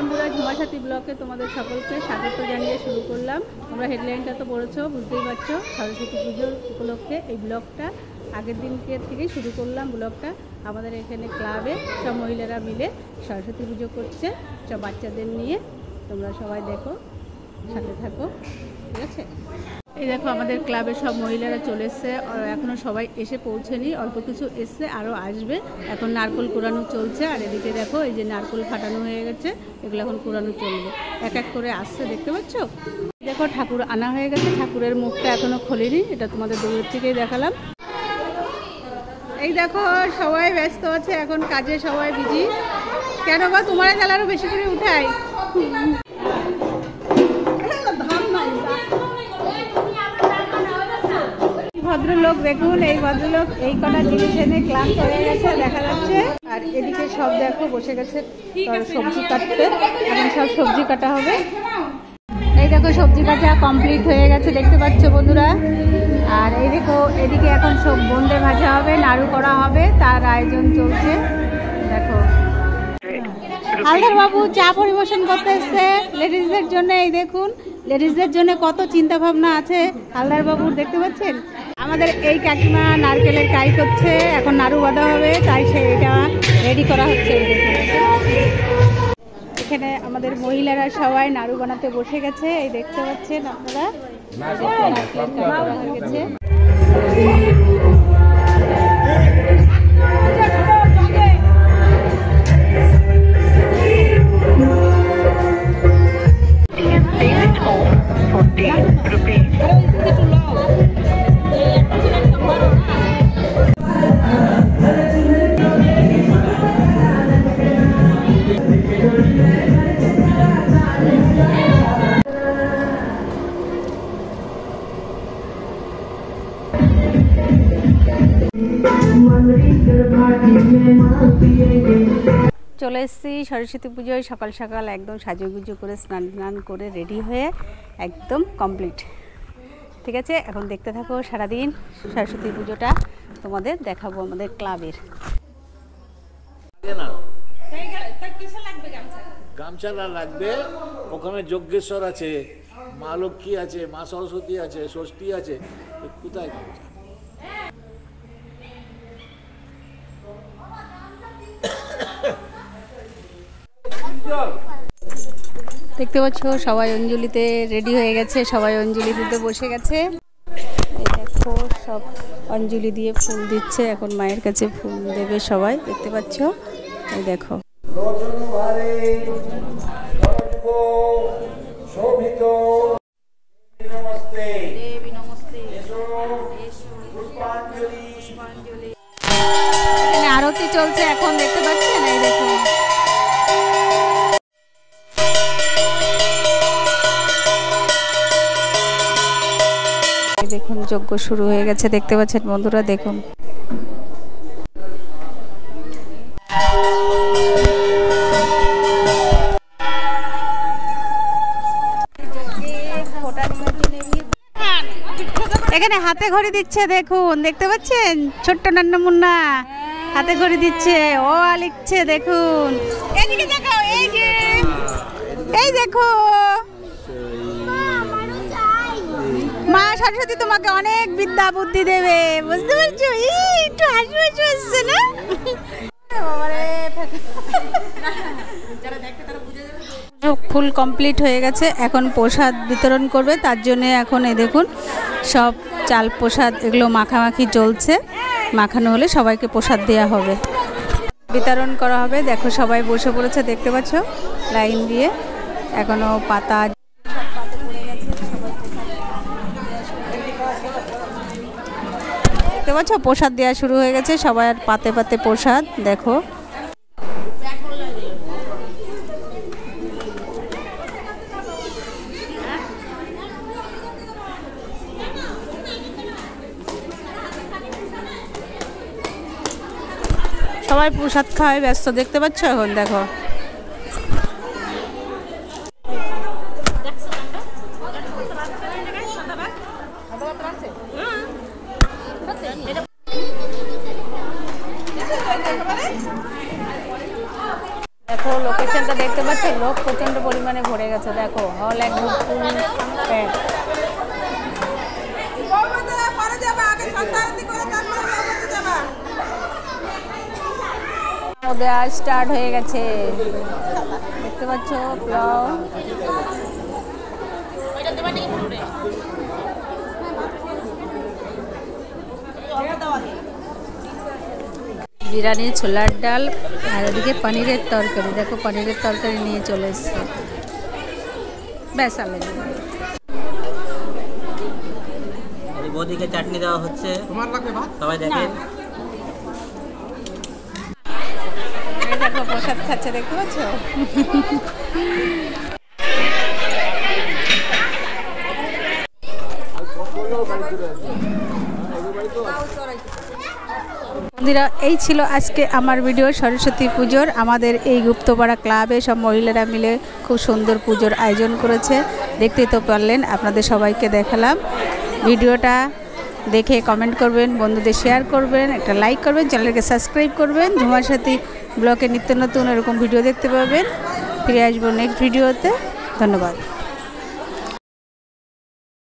বন্ধুরা, ঝুমাসাথী ব্লগে তোমাদের সকলকে স্বাগত জানিয়ে শুরু করলাম। তোমরা হেডলাইনটা তো পড়েছো, বুঝতেই পারছো। সরস্বতী পুজোর উপলক্ষে এই ব্লগটা আগের দিনকে থেকেই শুরু করলাম। ব্লগটা আমাদের এখানে ক্লাবে সব মহিলারা মিলে সরস্বতী পুজো করছে, সব বাচ্চাদের নিয়ে। তোমরা সবাই দেখো, সাথে থাকো, ঠিক আছে। এই দেখো আমাদের ক্লাবের সব মহিলারা চলে এসছে, এখনও সবাই এসে পৌঁছেনি, অল্প কিছু এসছে, আরও আসবে। এখন নারকেল কুড়ানো চলছে, আর এদিকে দেখো এই যে নারকেল ফাটানো হয়ে গেছে, এগুলো এখন কুড়ানো চলবে। এক এক করে আসছে, দেখতে পাচ্ছ। দেখো ঠাকুর আনা হয়ে গেছে, ঠাকুরের মুখটা এখনও খোলেনি, এটা তোমাদের দূরের থেকেই দেখালাম। এই দেখো সবাই ব্যস্ত আছে এখন কাজে, সবাই বিজি। কেন গো, তোমার তাহলে আরও বেশি করে উঠাই। ভদ্রলোক দেখুন, এই ভদ্রলোক এই কটা জিনিস এনে ক্লান্ত হয়ে গেছে, দেখা যাচ্ছে। আর এদিকে সব দেখো বসে গেছে সবজি কাটতে, এখন সব সবজি কাটা হবে। এই দেখো সবজি কাটা কমপ্লিট হয়ে গেছে, দেখতে পাচ্ছ বন্ধুরা। আর এই দেখো এদিকে এখন সব বোঁদে ভাজা হবে, নাড়ু করা হবে, তার আয়োজন চলছে। দেখো হালদার বাবু চা পরিবেশন করতে এসছে লেডিসদের জন্য। এই দেখুন লেডিসদের জন্য কত চিন্তা ভাবনা আছে হালদার বাবুর, দেখতে পাচ্ছেন। আমাদের এই কাকিমা নারকেলের কাই করছে, এখন নাড়ু বাঁধা হবে, তাই এটা রেডি করা হচ্ছে। এখানে আমাদের মহিলারা সবাই নাড়ু বানাতে বসে গেছে, এই দেখতে পাচ্ছেন আপনারা। নারকেলের কাই করা হয়ে গেছে। চলে এসেছি সরস্বতী পুজোয়, সকাল সকাল একদম সাজুগুজু করে স্নান করে রেডি হয়ে একদম কমপ্লিট, ঠিক আছে। এখন দেখতে থাকো সারাদিন সরস্বতী পুজোটা তোমাদের দেখাবো আমাদের ক্লাবের। গামছা লাগবে, ওখানে যজ্ঞেশ্বর আছে, মা লক্ষ্মী আছে, মা সরস্বতী আছে, ষষ্ঠী আছে, কোথায় গামছা? দেখতে পাচ্ছ সবাই অঞ্জলিতে রেডি হয়ে গেছে, সবাই অঞ্জলি দিতে বসে গেছে। এই দেখো সব অঞ্জলি দিয়ে ফুল দিচ্ছে, এখন মায়ের কাছে ফুল দেবে সবাই, দেখতে পাচ্ছ। এই দেখো আরতি চলছে এখন, দেখতে পাচ্ছেন। এই দেখুন দেখুন যজ্ঞ শুরু হয়ে গেছে, দেখতে পাচ্ছেন বন্ধুরা। দেখুন এখানে হাতে ঘড়ি দিচ্ছে, দেখুন দেখতে পাচ্ছেন। ছোট্ট নান্না মুন্না হাতে ঘড়ি দিচ্ছে, ও লিখছে, দেখুন। এদিকে দেখো, এই যে এই দেখো মা সরস্বতী তোমাকে অনেক বিদ্যা বুদ্ধি দেবে, বুঝতে পারছো। একটু হাসি হাসি আসছে না? ফুল কমপ্লিট হয়ে গেছে, এখন প্রসাদ বিতরণ করবে, তার জন্য এখন এই দেখুন সব চাল প্রসাদ এগুলো মাখামাখি চলছে। মাখানো হলে সবাইকে প্রসাদ দেওয়া হবে, বিতরণ করা হবে। দেখো সবাই বসে পড়েছে, দেখতে পাচ্ছ লাইন দিয়ে। এখনো পাতা দেখতে পাচ্ছ, প্রসাদ দেওয়া শুরু হয়ে গেছে, সবাই আর পাতে পাতে প্রসাদ। দেখো সবাই প্রসাদ খাওয়ায় ব্যস্ত, দেখতে পাচ্ছ এখন। দেখো দেখো লোকেশনটা দেখতে পাচ্ছ। পাচ্ছ লোক প্রচণ্ড পরিমাণে ভরে গেছে, দেখো হল একদম ফুল প্যাক। দেওয়া স্টার্ট হয়ে গেছে, দেখতে পাচ্ছ পোলাও। বিরিয়ানি, ছোলার ডাল, আর ওদিকে পনিরের তরকারি। দেখো পনিরের তরকারি নিয়ে চলে এসছে, ব্যাস আলাদা। বৌদিকে চাটনি দেওয়া হচ্ছে, সবাই দেখেন। দেখো প্রসাদ খাচ্ছে, দেখতে পাচ্ছ। বন্ধুরা, এই ছিল আজকে আমার ভিডিও সরস্বতী পুজোর। আমাদের এই গুপ্তপাড়া ক্লাবে সব মহিলারা মিলে খুব সুন্দর পুজোর আয়োজন করেছে, দেখতেই তো পারলেন। আপনাদের সবাইকে দেখালাম। ভিডিওটা দেখে কমেন্ট করবেন, বন্ধুদের শেয়ার করবেন, একটা লাইক করবেন, চ্যানেলকে সাবস্ক্রাইব করবেন। ঝুমার সাথী ব্লগে নিত্য নতুন এরকম ভিডিও দেখতে পাবেন। ফিরে আসবো নেক্সট ভিডিওতে। ধন্যবাদ।